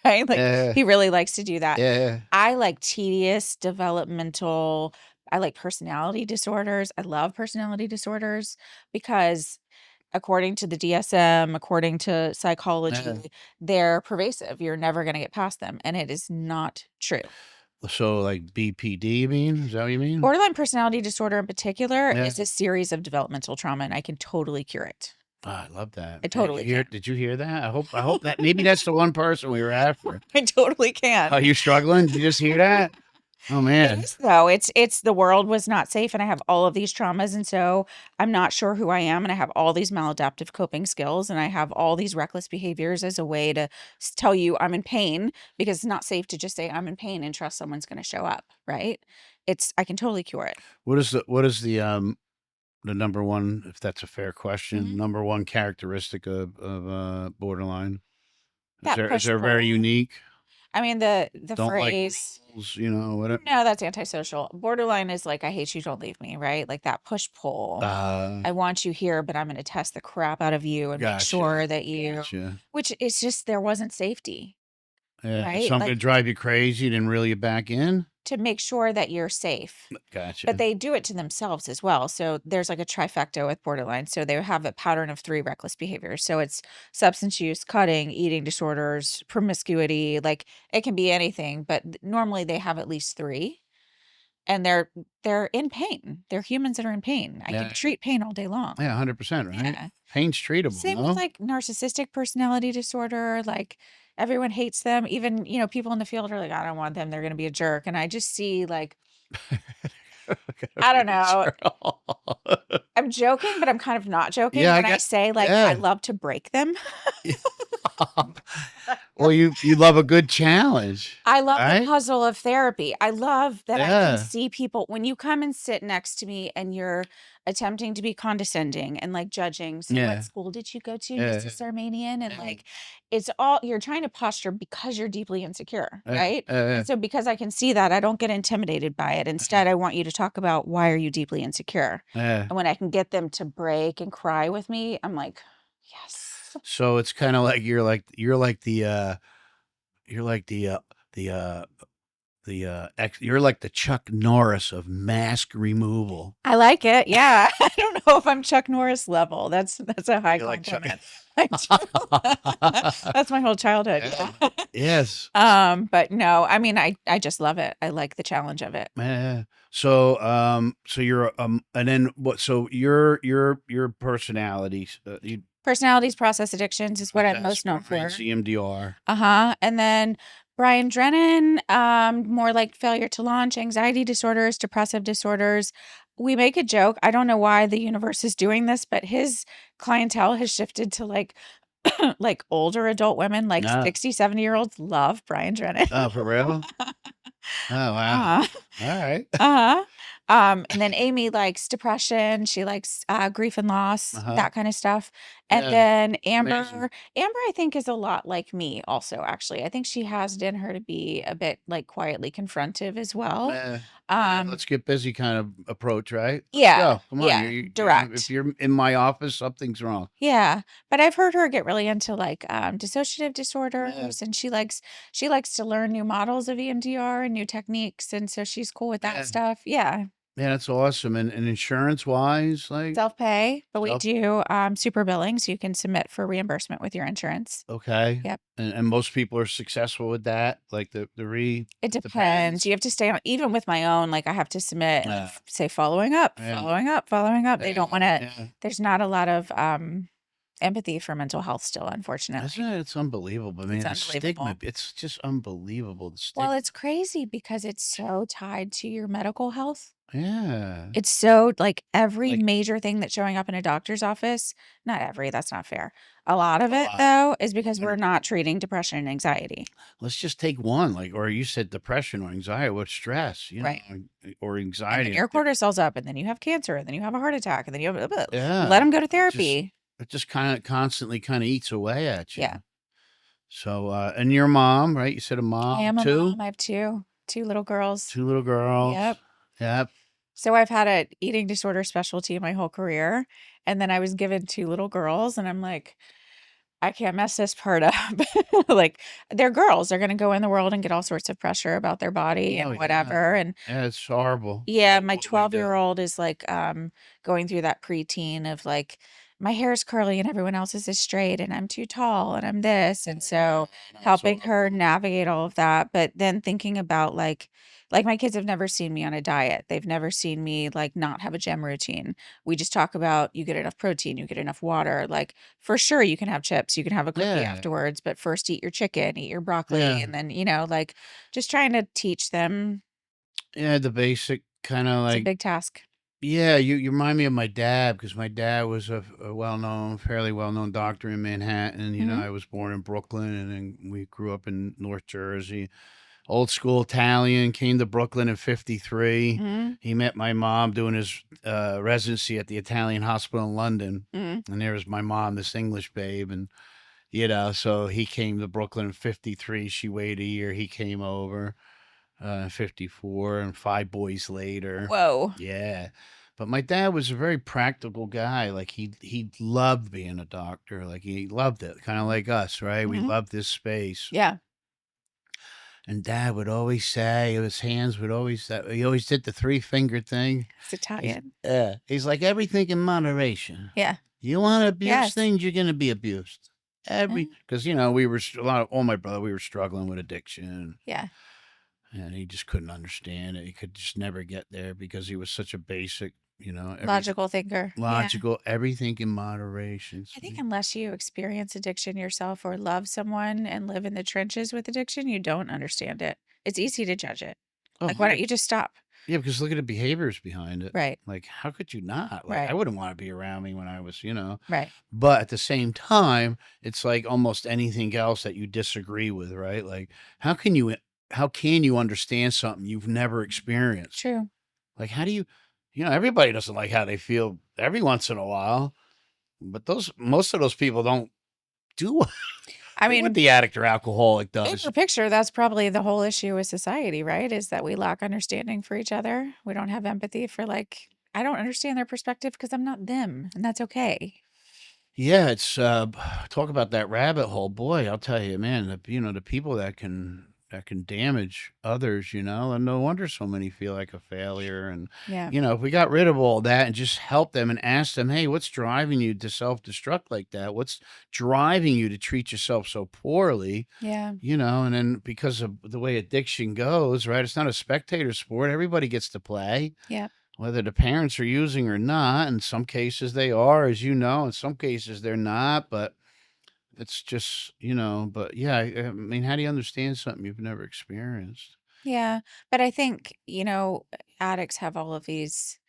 Right? Like he really likes to do that. Yeah. I like tedious, developmental. I like personality disorders. I love personality disorders because according to the DSM, according to psychology, they're pervasive. You're never going to get past them. And it is not true. So like BPD, you mean? Is that what you mean? Borderline personality disorder in particular is a series of developmental trauma, and I can totally cure it. Oh, I love that. I totally can. Did you hear that? I hope that maybe that's the one person we were after. I totally can. Are you struggling? Did you just hear that? Oh man. So it's the world was not safe and I have all of these traumas. And so I'm not sure who I am. And I have all these maladaptive coping skills and I have all these reckless behaviors as a way to tell you I'm in pain because it's not safe to just say I'm in pain and trust someone's going to show up. Right. I can totally cure it. What is the number one, if that's a fair question, number one characteristic of borderline? Is there very unique? I mean, the Don't phrase, like rules, whatever. no, that's antisocial. Borderline is like, I hate you, don't leave me, right? Like that push pull. I want you here, but I'm going to test the crap out of you and make sure that which is just, there wasn't safety. Right? So I'm going to drive you crazy and then reel you back in? To make sure that you're safe. Gotcha. But they do it to themselves as well. So there's like a trifecta with borderline. So they have a pattern of 3 reckless behaviors. So it's substance use, cutting, eating disorders, promiscuity. Like it can be anything, but normally they have at least 3. And they're in pain. They're humans that are in pain. I can treat pain all day long. Yeah, 100%, right? Yeah. Pain's treatable. Same with like narcissistic personality disorder. Like everyone hates them. Even, people in the field are like, I don't want them. They're going to be a jerk. And I just see like, I don't know. I'm joking, but I'm kind of not joking when I say like, I love to break them. Well, you love a good challenge. I love the puzzle of therapy. I love that I can see people when you come and sit next to me and you're attempting to be condescending and like judging. So what school did you go to, Mrs. Zarmanian? And like, it's all, you're trying to posture because you're deeply insecure, right? And so because I can see that, I don't get intimidated by it. Instead, I want you to talk about why are you deeply insecure? And when I can get them to break and cry with me, I'm like, yes. So it's kind of like you're like the Chuck Norris of mask removal. I like it. Yeah. I don't know if I'm Chuck Norris level. That's a high compliment. That's my whole childhood. Yeah. Yes. But no, I mean, I just love it. I like the challenge of it. So you're and then what? So your personalities. Personalities, process addictions is what I'm most known for. EMDR. And then Brian Drennan, more like failure to launch, anxiety disorders, depressive disorders. We make a joke. I don't know why the universe is doing this, but his clientele has shifted to like like older adult women, like 60, 70-year-olds love Brian Drennan. Oh, for real? Oh, wow. All right. And then Amy likes depression. She likes grief and loss, that kind of stuff. And then Amber, I think is a lot like me also, actually. I think she has it in her to be a bit like quietly confrontive as well. Let's get busy kind of approach, right? Yeah. Come on. Yeah. Direct. If you're in my office, something's wrong. Yeah. But I've heard her get really into like dissociative disorders and she likes to learn new models of EMDR and new techniques. And so she's cool with that stuff. Yeah. Yeah, that's awesome. And insurance wise, like self-pay, but we do super billing, so you can submit for reimbursement with your insurance. Okay. Yep. And most people are successful with that. Like it depends. You have to stay on, even with my own, like I have to submit and say following up. They don't want to, there's not a lot of empathy for mental health still, Isn't unfortunately. it? It's unbelievable, It's man. The stigma, unbelievable. it's just unbelievable. The Well, stigma. it's crazy because it's so tied to your medical health. Yeah. It's so like every Like major thing that's showing up in a doctor's office, not every, that's not fair. A lot of a it lot. though is because we're 100. not treating depression and anxiety. Let's just take one, like, or you said depression or anxiety, what stress, Right. or And then anxiety. your cortisol's up, and then you have cancer, and then you have a heart attack, and then you have let Yeah. them go to It just, therapy. it just kind of constantly kind of eats away at Yeah. you. So, and your mom, right? You said a I mom am a too? mom. I have two little girls. Two little girls. Yep. Yep. So I've had a eating disorder specialty my whole career, and then I was given two little girls, and I'm like, I can't mess this part up. Like, they're girls. They're gonna go in the world and get all sorts of pressure about their body Oh and yeah. whatever. And Yeah, it's horrible. yeah, my What we do. 12-year-old is like going through that preteen of like my hair is curly and everyone else's is straight and I'm too tall and I'm this. And so That's helping her horrible. navigate all of that, but then thinking about like my kids have never seen me on a diet. They've never seen me like not have a gym routine. We just talk about you get enough protein, you get enough water. Like for sure you can have chips, you can have a cookie Yeah. afterwards, but first eat your chicken, eat your broccoli, Yeah. and then, like just trying to teach them. Yeah. The basic kind of It's a like, big task. yeah, you remind me of my dad because my dad was a well-known, fairly well-known doctor in Manhattan. Mhm. I was born in Brooklyn, and then we grew up in North Jersey. Old school Italian, came to Brooklyn in '53. Mhm. He met my mom doing his residency at the Italian hospital in London, Mhm. and there was my mom, this English babe, and so he came to Brooklyn in '53. She waited a year. He came over. 54 and 5 boys later. Whoa. Yeah. But my dad was a very practical guy. Like he loved being a doctor. Like he loved it, kind of like us, right? We Mhm. loved this space. Yeah. And dad would always say, his hands would always, he always did the three-finger thing. It's Italian. He's like, everything in moderation. Yeah. You want to abuse Yes. things, you're going to be abused. Mhm. Because, we were, all my brother, we were struggling with addiction. Yeah. And he just couldn't understand it. He could just never get there because he was such a basic, Logical thinker. Yeah. logical, everything in moderation. I think unless you experience addiction yourself or love someone and live in the trenches with addiction, you don't understand it. It's easy to judge it. Oh, Like, why don't 100. you just stop? Yeah, because look at the behaviors behind it. Right. Like, how could you not? Like, I Right. wouldn't want to be around me when I was. Right. But at the same time, it's like almost anything else that you disagree with, right? Like, how can you understand something you've never experienced? True. Like, how do everybody doesn't like how they feel every once in a while, but most of those people don't do I do what mean, the addict or alcoholic does. bigger picture, that's probably the whole issue with society, right? Is that we lack understanding for each other. We don't have empathy for I don't understand their perspective because I'm not them, and that's okay. Yeah, it's talk about that rabbit hole, boy. I'll tell you, man. The people that can damage others, and no wonder so many feel like a failure. And Yeah. if we got rid of all that and just help them and ask them, hey, what's driving you to self-destruct like that? What's driving you to treat yourself so poorly? Yeah. And then because of the way addiction goes, right? It's not a spectator sport. Everybody gets to play, Yeah. whether the parents are using or not. In some cases they are, as you know, in some cases they're not, but it's just, but yeah, I mean, how do you understand something you've never experienced? Yeah. But I think, addicts have all of these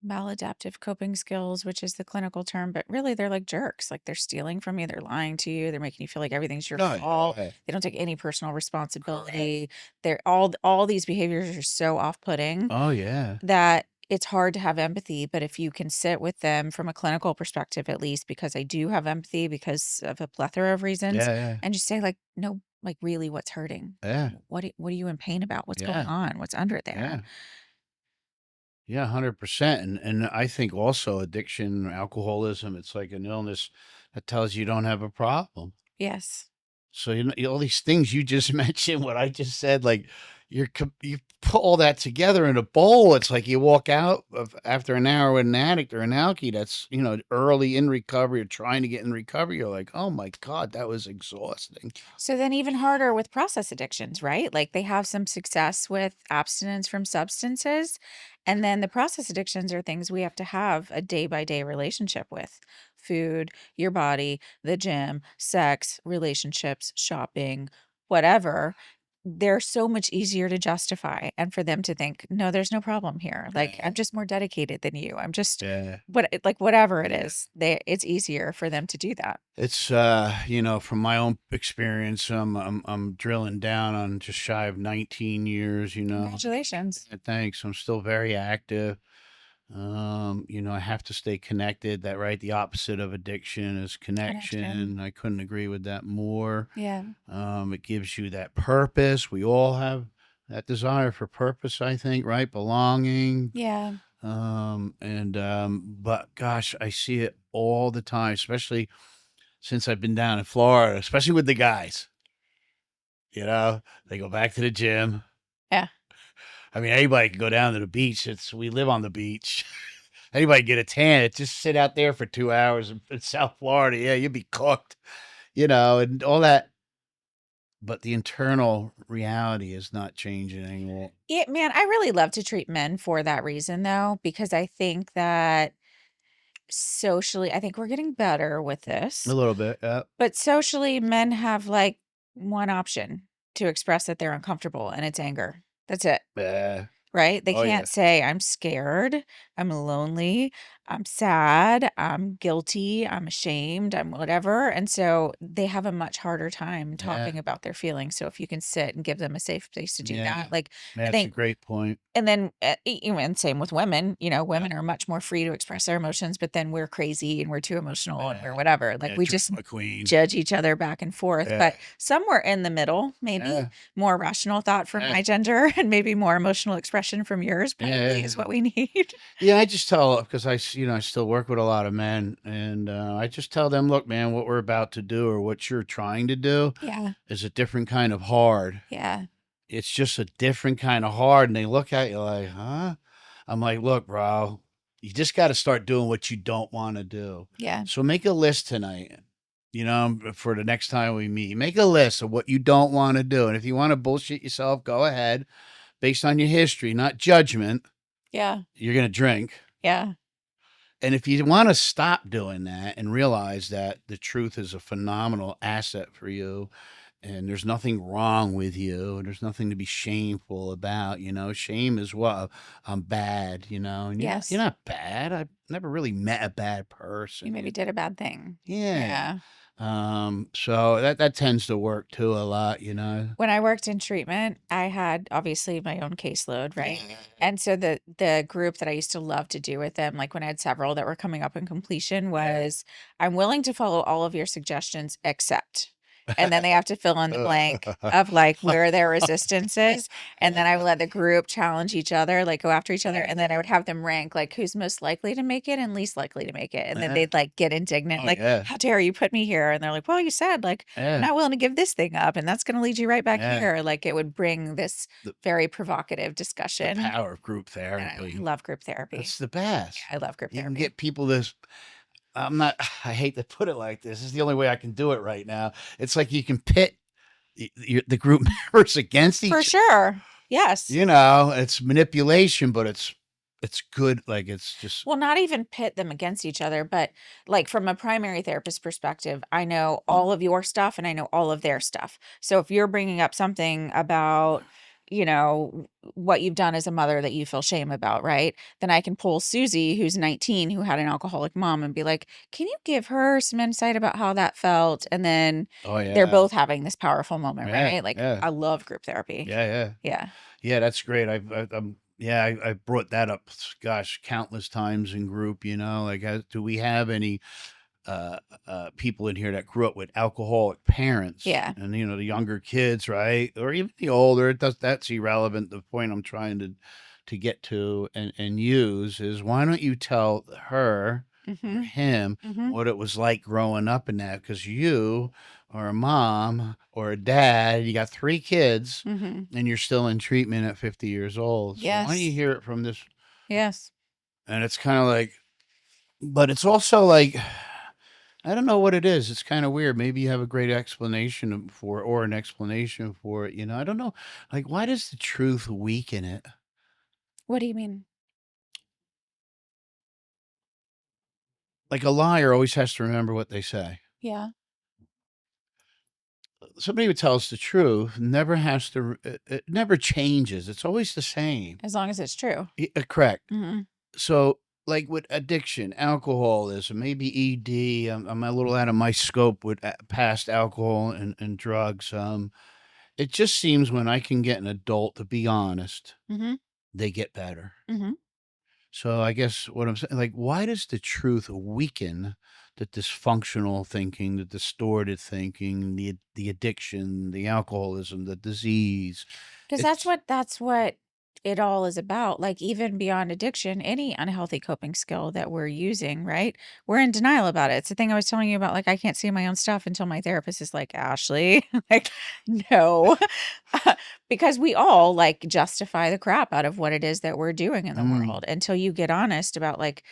maladaptive coping skills, which is the clinical term, but really they're like jerks. Like they're stealing from you, they're lying to you, they're making you feel like everything's your Oh, fault. yeah. They don't take any personal Correct. responsibility. They're all these behaviors are so off-putting Oh, yeah. that it's hard to have empathy, but if you can sit with them from a clinical perspective at least, because I do have empathy because of a plethora of reasons, Yeah, yeah. and just say like, no, like really what's hurting? Yeah. What are you in pain about? What's going Yeah. on? What's under there? Yeah. Yeah, 100%. And I think also addiction, alcoholism, it's like an illness that tells you don't have a problem. Yes. So all these things you just mentioned, what I just said, like you put all that together in a bowl. It's like you walk out after an hour with an addict or an alkie that's early in recovery or trying to get in recovery. You're like, oh my god, that was exhausting. So then even harder with process addictions, right? Like they have some success with abstinence from substances. And then the process addictions are things we have to have a day by day relationship with. food, your body, the gym, sex, relationships, shopping, whatever, they're so much easier to justify and for them to think, no, there's no problem here. Like, I'm Yeah. just more dedicated than you. I'm just Yeah. like whatever it Yeah. is, it's easier for them to do that. It's from my own experience, I'm drilling down on just shy of 19 years, Congratulations. Thanks. I'm still very active. I have to stay connected. That right, the opposite of addiction is Connection. connection. I couldn't agree with that more. Yeah. It gives you that purpose. We all have that desire for purpose, I think, right? Belonging. Yeah. But gosh, I see it all the time, especially since I've been down in Florida, especially with the guys. They go back to the gym. Yeah. I mean, anybody can go down to the beach. We live on the beach. Anybody get a tan? Just sit out there for 2 hours in South Florida. Yeah, you'd be cooked, and all that. But the internal reality is not changing anymore. Yeah, man, I really love to treat men for that reason though, because I think that socially, I think we're getting better with A this, little bit, yeah. but socially, men have like one option to express that they're uncomfortable, and it's anger. That's it. Yeah. Right? They Oh, yeah. can't say, I'm scared, I'm lonely, I'm sad, I'm guilty, I'm ashamed, I'm whatever. And so they have a much harder time Yeah. talking about their feelings. So if you can sit and give them a safe place to do Yeah. that, like I That's a think, great point. and then even same with women, women are much more free to express their emotions, but then we're crazy and we're too emotional and we're whatever. Like we just drama queen. judge each other back and forth. Yeah. But somewhere in the middle, maybe Yeah. more rational thought from Yeah. my gender and maybe more emotional expression from yours probably is what we need. Yeah, I just tell, because I still work with a lot of men, and I just tell them, look, man, what we're about to do or what you're trying to do Yeah. is a different kind of hard. Yeah. It's just a different kind of hard. And they look at you like, huh? I'm like, look, bro, you just got to start doing what you don't want to do. Yeah. So make a list tonight, for the next time we meet. Make a list of what you don't want to do. And if you want to bullshit yourself, go ahead based on your history, not judgment. Yeah. You're going to drink. Yeah. And if you want to stop doing that and realize that the truth is a phenomenal asset for you, and there's nothing wrong with you, and there's nothing to be shameful about, shame is what I'm bad, and Yes. you're not bad. I've never really met a bad person. You maybe did a bad thing. Yeah. So that tends to work too a lot, When I worked in treatment, I had obviously my own caseload, right? And so the group that I used to love to do with them, like when I had several that were coming up in completion, was I'm willing to follow all of your suggestions except. And then they have to fill in the blank of like where their resistance is. And then I would let the group challenge each other, like go after each other. And then I would have them rank like who's most likely to make it and least likely to make it. And then they'd like get indignant, like, how dare you put me here? And they're like, well, you said like, I'm not willing to give this thing up. And that's going to lead you right back here. Like it would bring this very provocative discussion. The power of group And therapy. I love group therapy. It's the best. I love group You can therapy. get people this. I hate to put it like this. This is the only way I can do it right now. It's like you can pit the group members against each For sure. Yes. It's manipulation, but it's good. Like it's just, Well, not even pit them against each other, but like from a primary therapist perspective, I know all of your stuff and I know all of their stuff. So if you're bringing up something about, what you've done as a mother that you feel shame about, right? Then I can pull Susie, who's 19, who had an alcoholic mom, and be like, can you give her some insight about how that felt? And then they're both having this powerful moment, right? Like I love group therapy. Yeah. Yeah, that's great. I brought that up, gosh, countless times in group, like, do we have any people in here that grew up with alcoholic parents? Yeah. And, the younger kids, right? Or even the older, that's irrelevant. The point I'm trying to get to and use is, why don't you tell her or him what it was like growing up in that? Because you or a mom or a dad, you got 3 kids and you're still in treatment at 50 years old. So why don't you hear it from this? Yes. And it's kind of like, but it's also like, I don't know what it is. It's kind of weird. Maybe you have a great explanation for it, or an explanation for it. I don't know. Like, why does the truth weaken it? What do you mean? like a liar always has to remember what they say. Yeah. Somebody who tells the truth never has to, it never changes. It's always the same. As long as it's true. Correct. Hmm. So, like with addiction, alcoholism, maybe ED, I'm a little out of my scope with past alcohol and drugs. It just seems when I can get an adult to be honest, Hmm. they get better. Hmm. So I guess what I'm saying, like, why does the truth weaken the dysfunctional thinking, the distorted thinking, the addiction, the alcoholism, the disease? Because It's that's what it all is about. Like even beyond addiction, any unhealthy coping skill that we're using, right? We're in denial about it. It's the thing I was telling you about. Like I can't see my own stuff until my therapist is like, Ashley, like, no, because we all like justify the crap out of what it is that we're doing in the world until you get honest about like,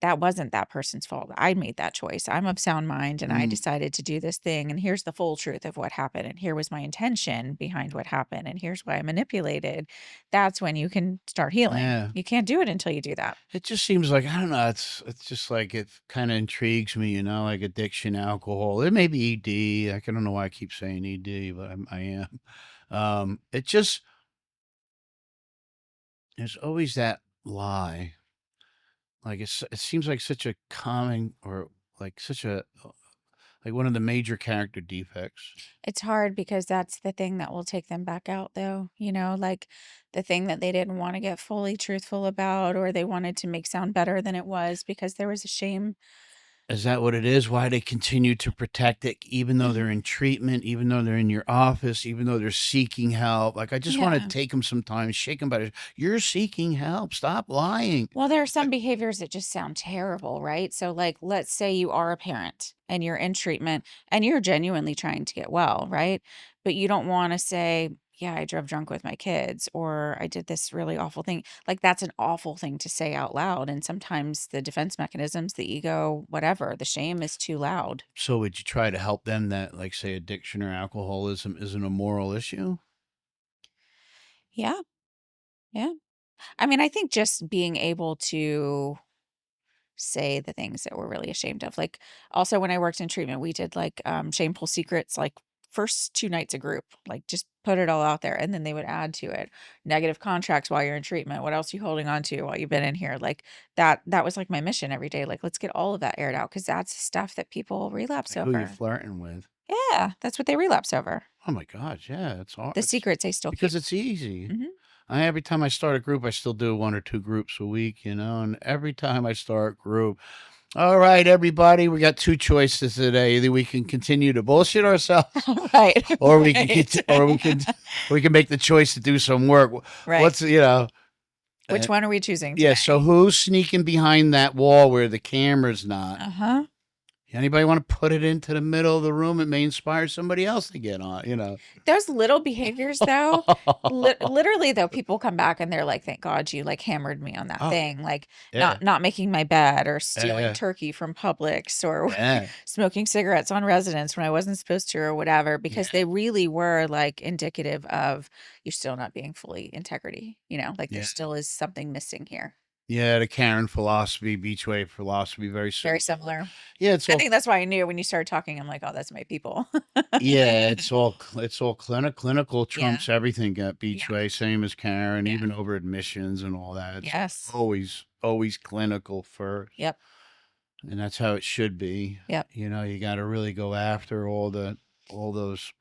that wasn't that person's fault. I made that choice. I'm of sound mind and I decided to do this thing. And here's the full truth of what happened. And here was my intention behind what happened. And here's why I manipulated. That's when you can start healing. yeah. You can't do it until you do that. It just seems like, I don't know, it's just like it kind of intrigues me, like addiction, alcohol. It may be ED. I don't know why I keep saying ED, but I am. It just there's always that lie. Like it seems like such a common or like such a like one of the major character defects. It's hard because that's the thing that will take them back out, though. Like the thing that they didn't want to get fully truthful about, or they wanted to make sound better than it was because there was a shame. Is that what it is? Why they continue to protect it, even though they're in treatment, even though they're in your office, even though they're seeking help? Like, I just want to Yeah. take them sometimes, shake them by the, you're seeking help. Stop lying. Well, there are some behaviors that just sound terrible, right? So, like, let's say you are a parent and you're in treatment and you're genuinely trying to get well, right? But you don't want to say, yeah, I drove drunk with my kids or I did this really awful thing. Like, that's an awful thing to say out loud. And sometimes the defense mechanisms, the ego, whatever, the shame is too loud. So, would you try to help them that, like, say, addiction or alcoholism isn't a moral issue? Yeah. Yeah. I mean, I think just being able to say the things that we're really ashamed of. Like also when I worked in treatment, we did like shameful secrets, like first 2 nights a group, like just put it all out there. And then they would add to it negative contracts while you're in treatment. What else are you holding on to while you've been in here? Like that was like my mission every day. Like, let's get all of that aired out because that's stuff that people relapse Like, who you over. flirting with? Yeah, that's what they relapse over. Oh my gosh, yeah, it's hard. The secrets they still keep. Because it's easy. Hmm. Every time I start a group, I still do 1 or 2 groups a week, and every time I start group, all right, everybody, we got 2 choices today. Either we can continue to bullshit ourselves, Right. or we can Right. we can make the choice to do some work. Right. What's Which one are we choosing yeah. today? So who's sneaking behind that wall where the camera's not? Uh-huh. Anybody want to put it into the middle of the room? It may inspire somebody else to get on. Those little behaviors though, literally though, people come back and they're like, thank God you like hammered me on that Oh, thing. Like yeah, not making my bed or stealing yeah, turkey from Publix or yeah, smoking cigarettes on residence when I wasn't supposed to or whatever, because yeah, they really were like indicative of you still not being fully integrity, like there yeah. still is something missing here. Yeah, the Karen philosophy, beach wave philosophy, very Very similar. similar. Yeah, it's I all think that's why I knew when you started talking, I'm like, oh, that's my people. yeah, it's all clinical Yeah. trumps everything at Yeah. Beachway, same as Karen, Yeah. even over admissions and all that. It's Yes. always clinical first. Yep. And that's how it should be. Yep. You got to really go after all those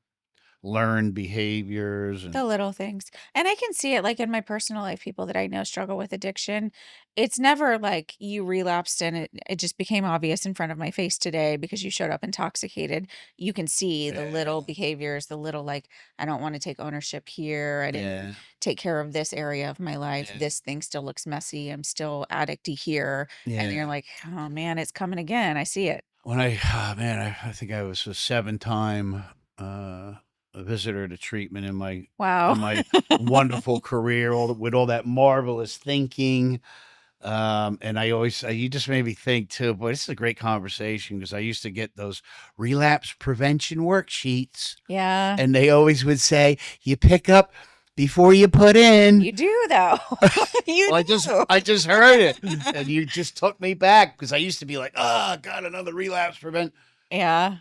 learned behaviors The and little things. And I can see it like in my personal life, people that I know struggle with addiction. It's never like you relapsed and it just became obvious in front of my face today because you showed up intoxicated. You can see the little behaviors, the little like, I don't want to take ownership here. I didn't yeah, take care of this area of my life. yeah, This thing still looks messy. I'm still addicty here. And you're yeah. like, oh man, it's coming again. I see it. When I think I was a 7-time a visitor to treatment in my Wow. wonderful career, with all that marvelous thinking. And you just made me think too, boy, this is a great conversation because I used to get those relapse prevention worksheets Yeah. and they always would say, you pick up before you put in. You do, though. You Well, do. I just heard it, and you just took me back because I used to be like, oh, God, another relapse prevent. Yeah.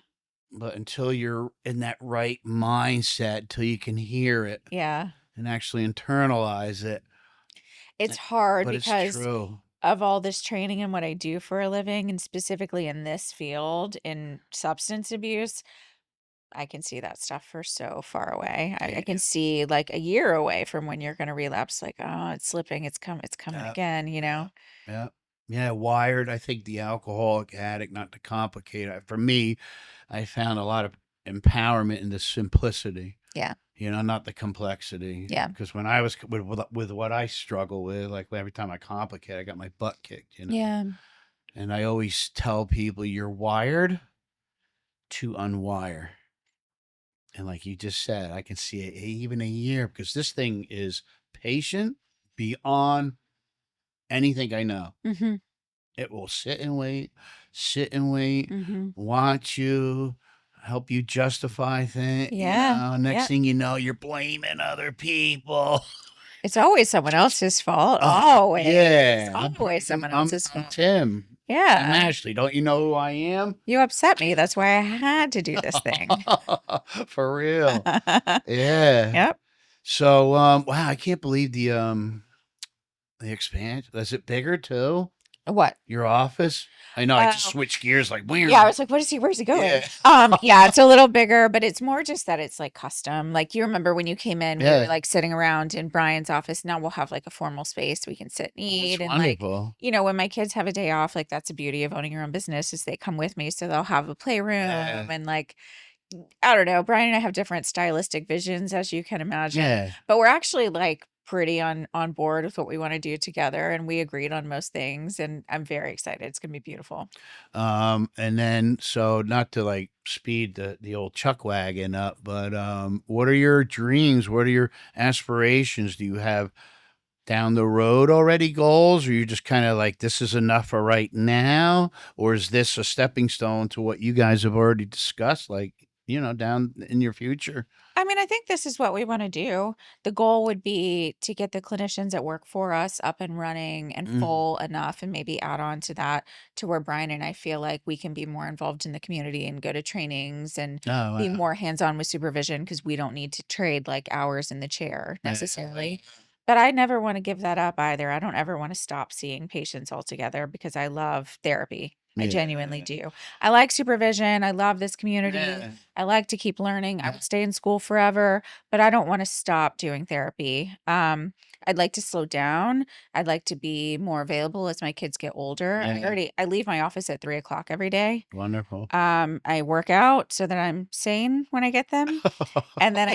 But until you're in that right mindset, until you can hear it Yeah. and actually internalize it, It's hard but it's because true. of all this training and what I do for a living, and specifically in this field in substance abuse, I can see that stuff for so far away. I can see like a year away from when you're going to relapse. Like, oh, it's slipping. It's coming Yeah, again, yeah, yeah. Wired. I think the alcoholic addict, not to complicate it. For me, I found a lot of empowerment in the simplicity. Yeah. Not the complexity. Yeah. Because when I was with what I struggle with, like every time I complicate, I got my butt kicked. Yeah. And I always tell people, you're wired to unwire. And like you just said, I can see it even a year because this thing is patient beyond anything I know. Mm-hmm. It will sit and wait, Mm-hmm. watch you, help you justify things. Yeah. Next thing you know, you're blaming other people. It's always someone else's fault. Oh, Always. yeah. Always someone else's I'm fault. Tim. I'm Yeah. Ashley. Don't you know who I am? You upset me. That's why I had to do this thing. For real. Yeah. Yep. So, wow, I can't believe the expansion. Is it bigger too? What? Your office? I know. I just switched gears like weird. Yeah, I was like, where's he going? Yeah. Yeah, it's a little bigger, but it's more just that it's like custom. Like, you remember when you came in, we were Yeah. like sitting around in Brian's office. Now we'll have like a formal space we can sit and eat. That's And like, wonderful. when my kids have a day off, like that's the beauty of owning your own business is they come with me. So they'll have a playroom Yeah. and like, I don't know, Brian and I have different stylistic visions, as you can imagine. Yeah. But we're actually like pretty on board with what we want to do together, and we agreed on most things, and I'm very excited. It's gonna be beautiful. And then so not to like speed the old chuck wagon up, but what are your dreams? What are your aspirations? Do you have down the road already goals, or you just kind of like this is enough for right now, or is this a stepping stone to what you guys have already discussed, like down in your future? I mean, I think this is what we want to do. The goal would be to get the clinicians that work for us up and running and full enough, and maybe add on to that to where Brian and I feel like we can be more involved in the community and go to trainings and Oh, be wow. more hands-on with supervision because we don't need to trade like hours in the chair necessarily. But I never want to give that up either. I don't ever want to stop seeing patients altogether because I love therapy. I genuinely do. I like supervision. I love this community. Yeah. I like to keep learning. I would stay in school forever, but I don't want to stop doing therapy. I'd like to slow down. I'd like to be more available as my kids get older. Yeah. I leave my office at 3 o'clock every day. Wonderful. I work out so that I'm sane when I get them. And then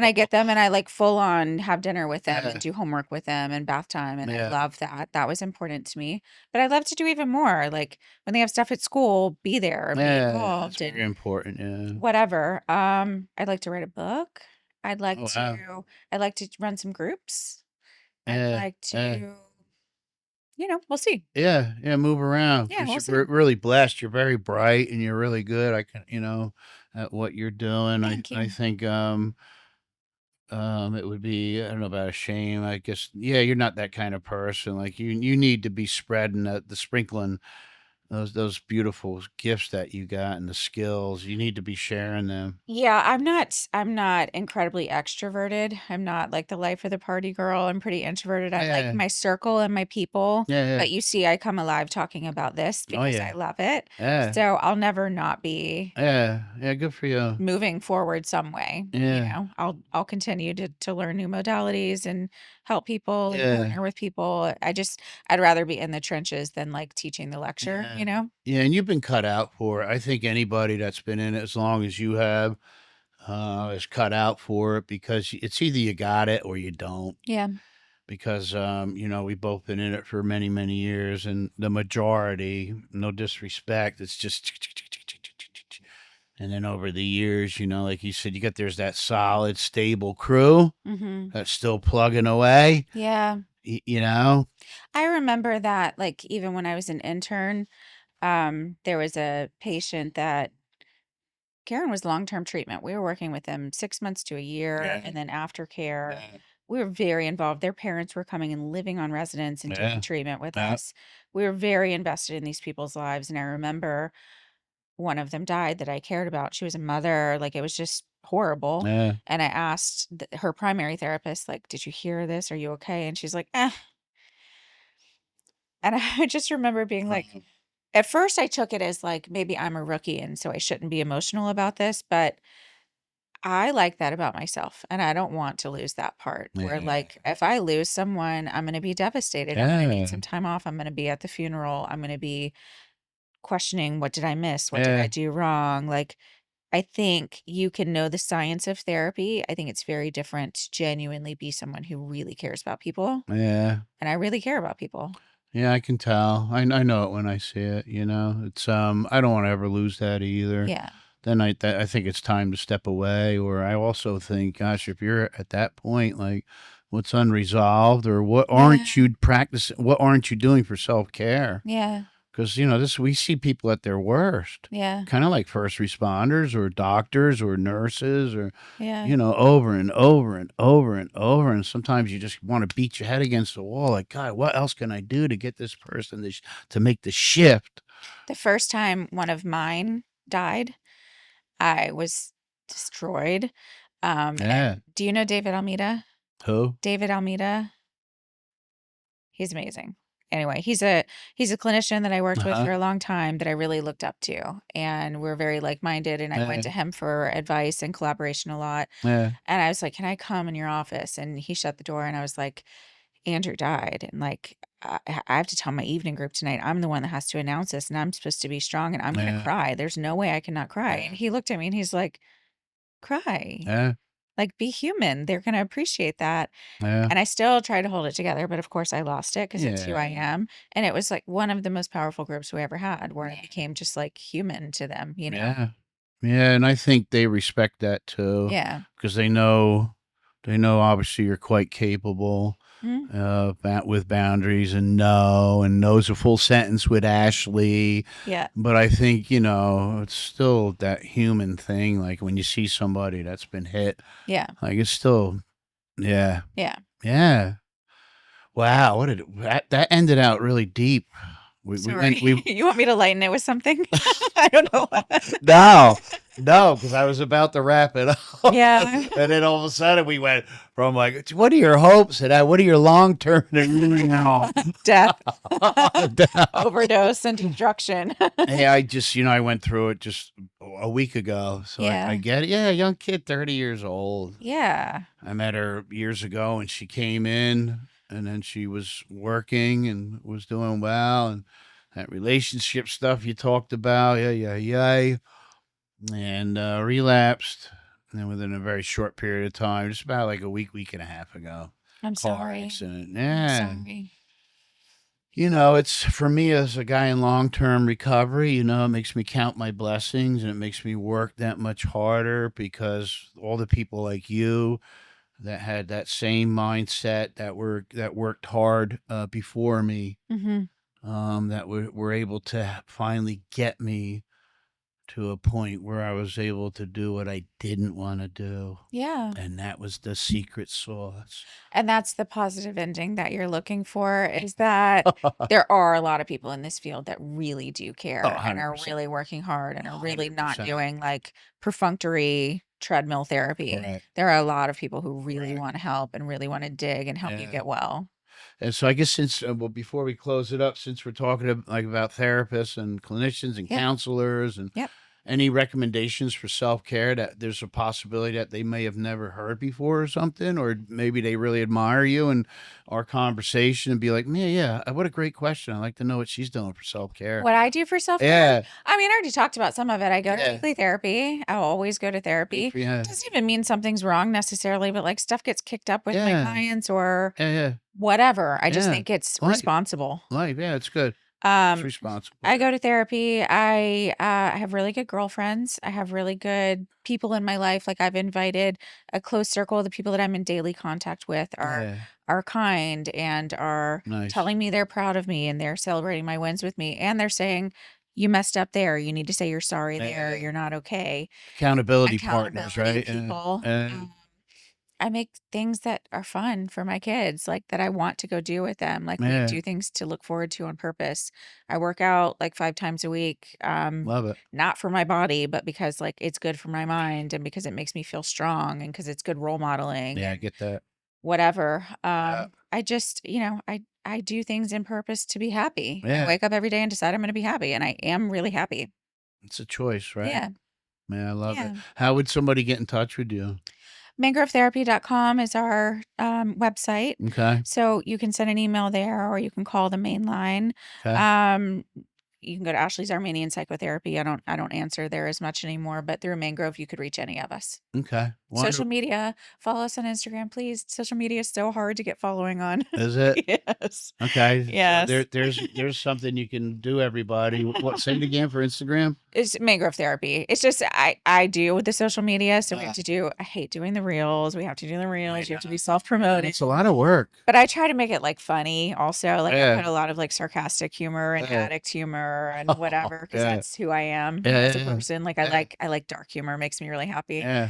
I get them and I like full on have dinner with them and do homework with them and bath time. And I love that. That was important to me. But I'd love to do even more. Like when they have stuff at school, be there, be That's involved very and important. Yeah. whatever. I'd like to write a book. I'd like Oh, wow. I'd like to run some groups. I'd Yeah. like Yeah. to, we'll see. Yeah. Move around Yeah, because we'll you're see. really blessed. You're very bright and you're really good. I can, at what you're doing. Thank I you. think it would be, I don't know about a shame. I guess, yeah, you're not that kind of person. Like you need to be spreading the sprinkling those beautiful gifts that you got and the skills. You need to be sharing them. Yeah, I'm not incredibly extroverted. I'm not like the life of the party girl. I'm pretty introverted. I like Yeah. my circle and my people. Yeah. But you see, I come alive talking about this Oh, because I yeah. love it. Yeah. So I'll never not be Yeah. Good for you. moving forward some way. Yeah. I'll continue to learn new modalities and help people and Yeah. partner with people. I'd rather be in the trenches than like teaching the lecture, Yeah. Yeah, and you've been cut out for it. I think anybody that's been in it as long as you have is cut out for it because it's either you got it or you don't. Yeah. Because we've both been in it for many, many years, and the majority, no disrespect, it's just and then over the years, like you said, there's that solid, stable crew Mm-hmm. that's still plugging away. Yeah. I remember that like even when I was an intern, there was a patient that Karen was long-term treatment. We were working with them 6 months to a year, and then aftercare we were very involved. Their parents were coming and living on residence and doing Yeah. treatment with Yeah. us. We were very invested in these people's lives, and I remember one of them died that I cared about. She was a mother, like, it was just horrible, Yeah. and I asked her primary therapist, like, "Did you hear this? Are you okay?" And she's like, "Eh." And I just remember being like, at first I took it as, like, maybe I'm a rookie, and so I shouldn't be emotional about this, but I like that about myself, and I don't want to lose that part where, Yeah. like, if I lose someone, I'm gonna be devastated. I'm gonna need Yeah. some time off. I'm gonna be at the funeral. I'm gonna be questioning, what did I miss? What did I Yeah. do wrong? Like, I think you can know the science of therapy. I think it's very different to genuinely be someone who really cares about people, Yeah. and I really care about people. Yeah, I can tell. I know it when I see it, you know? It's, I don't wanna ever lose that either. Yeah. Then I think it's time to step away, or I also think, gosh, if you're at that point, like, what's unresolved or Yeah. what aren't you doing for self-care? Yeah. Because, you know, this we see people at their worst, Yeah. kinda like first responders or doctors or nurses or, Yeah. you know, over and over and over and over, and sometimes you just wanna beat your head against the wall, like, "God, what else can I do to get this person to make the shift?" The first time one of mine died, I was destroyed. Yeah. And do you know David Almeida? Who? David Almeida? He's amazing. Anyway, he's a clinician that I worked with Uh-huh. for a long time that I really looked up to, and we're very like-minded, and I went Yeah. to him for advice and collaboration a lot, Yeah. and I was like, "Can I come in your office?" And he shut the door, and I was like, "Andrew died, and, like, I have to tell my evening group tonight. I'm the one that has to announce this, and I'm supposed to be strong, and I'm gonna Yeah. cry. There's no way I cannot cry." And Yeah. he looked at me, and he's like, "Cry. Yeah. Like, be human. They're gonna appreciate that." Yeah. And I still try to hold it together, but of course I lost it because it's who I Yeah. am. And it was like one of the most powerful groups we ever had where I became just like human to them, you know? Yeah. Yeah, and I think they respect that too, Yeah. because they know obviously you're quite capable, Mhm. with boundaries and no, and no's a full sentence with Ashley. Yeah. But I think, you know, it's still that human thing, like when you see somebody that's been hit, Yeah. like it's still yeah. Yeah. Yeah. Wow, what did that ended out really deep. We Sorry. went we You want me to lighten it with something? I don't know. No, no, because I was about to wrap it up. Yeah. And then all of a sudden we went from like, what are your hopes and what are your long term Death, overdose, and destruction. Hey, I just, you know, I went through it just a week ago. So I Yeah. get it. Yeah, young kid, 30 years old. Yeah. I met her years ago and she came in and then she was working and was doing well. And that relationship stuff you talked about. Yeah, yeah, yeah. And relapsed. And then within a very short period of time, just about like a week and a half ago, I'm car sorry. accident. I'm Yeah. sorry. You know, it's for me as a guy in long term recovery, you know, it makes me count my blessings and it makes me work that much harder because all the people like you that had that same mindset that worked hard before me, Hmm. that were able to finally get me to a point where I was able to do what I didn't want to do. Yeah. And that was the secret sauce. And that's the positive ending that you're looking for, is that there are a lot of people in this field that really do Oh, care and are 100%. really working hard and are really not 100%. doing like perfunctory treadmill therapy. Correct. There are a lot of people who really Correct. want to help and really want to dig and help you Yeah. get well. And so I guess since well, before we close it up, since we're talking like about therapists and clinicians and Yep. counselors and Yep. any recommendations for self-care that there's a possibility that they may have never heard before or something, or maybe they really admire you and our conversation and be like, man, yeah, what a great question. I'd like to know what she's doing for self-care. What I do for self-care? Yeah. I mean, I already talked about some of it. I go to Yeah. weekly therapy. I'll always go to therapy. Yeah. Doesn't even mean something's wrong necessarily, but like stuff gets kicked up with my Yeah. clients or Yeah. whatever. I just Yeah. think it's Life. responsible. Life. Yeah, it's good. It's responsible. I go to therapy. I have really good girlfriends. I have really good people in my life. Like I've invited a close circle of the people that I'm in daily contact with Yeah. are kind and are Nice. telling me they're proud of me and they're celebrating my wins with me. And they're saying, you messed up there. You need to say you're sorry there. Yeah. You're not okay. Accountability partners, Accountability right? people. I make things that are fun for my kids, like, that I want to go do with them. Like, we Yeah. do things to look forward to on purpose. I work out, like, 5 times a week, Love it. not for my body, but because, like, it's good for my mind and because it makes me feel strong and because it's good role modeling Yeah, I and get that. whatever. Yeah. I just, I do things in purpose to be happy. I Yeah. wake up every day and decide I'm gonna be happy, and I am really happy. It's a choice, right? Yeah. Man, I love it. Yeah. How would somebody get in touch with you? MangroveTherapy.com is our website. Okay. So you can send an email there or you can call the main line. Okay. You can go to Ashley Zarmanian Psychotherapy. I don't answer there as much anymore, but through Mangrove, you could reach any of us. Okay. Social media, follow us on Instagram, please. Social media is so hard to get following on. Is it? Yes. Okay. Yes. So there's something you can do, everybody. What, say it again for Instagram? It's Mangrove Therapy. It's just I do with the social media, so we have to do. I hate doing the reels. We have to do the reels. You have to be self-promoting. It's a lot of work. But I try to make it like funny also. Like I Yeah. put a lot of like sarcastic humor and Yeah. addict humor and whatever because Yeah. that's who I am Yeah, as a yeah, person. Like yeah. I like dark humor, makes me really happy. Yeah.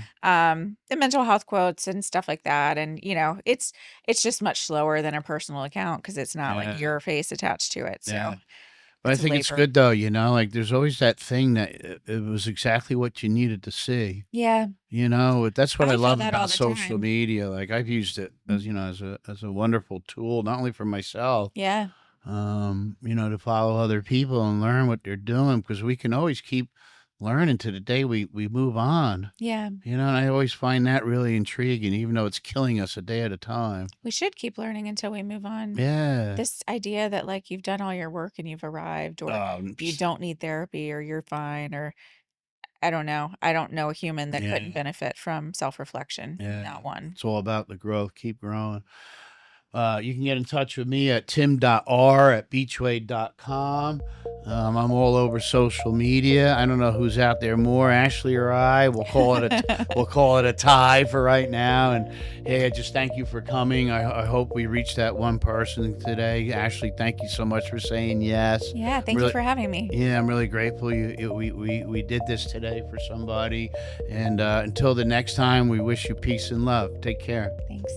The mental health quotes and stuff like that. And it's just much slower than a personal account because it's not Yeah. like your face attached to it. So Yeah. But I it's think it's labor. good though, like there's always that thing that it was exactly what you needed to see. Yeah. That's what I I feel love that all about the social time. media. Like I've used it as, as a wonderful tool, not only for myself, Yeah. to follow other people and learn what they're doing because we can always keep learning to the day we move on. Yeah. And I always find that really intriguing, even though it's killing us a day at a time. We should keep learning until we move on. Yeah. This idea that like you've done all your work and you've arrived or you don't need therapy or you're fine or I don't know. I don't know a human that couldn't Yeah. benefit from self-reflection. Yeah. Not one. It's all about the growth. Keep growing. You can get in touch with me at tim.r@beachway.com. I'm all over social media. I don't know who's out there more, Ashley or I. We'll call it a tie for right now. And hey, I just thank you for coming. I hope we reached that one person today. Ashley, thank you so much for saying yes. Yeah, thank you for having me. Yeah, I'm really grateful we did this today for somebody. And until the next time, we wish you peace and love. Take care. Thanks.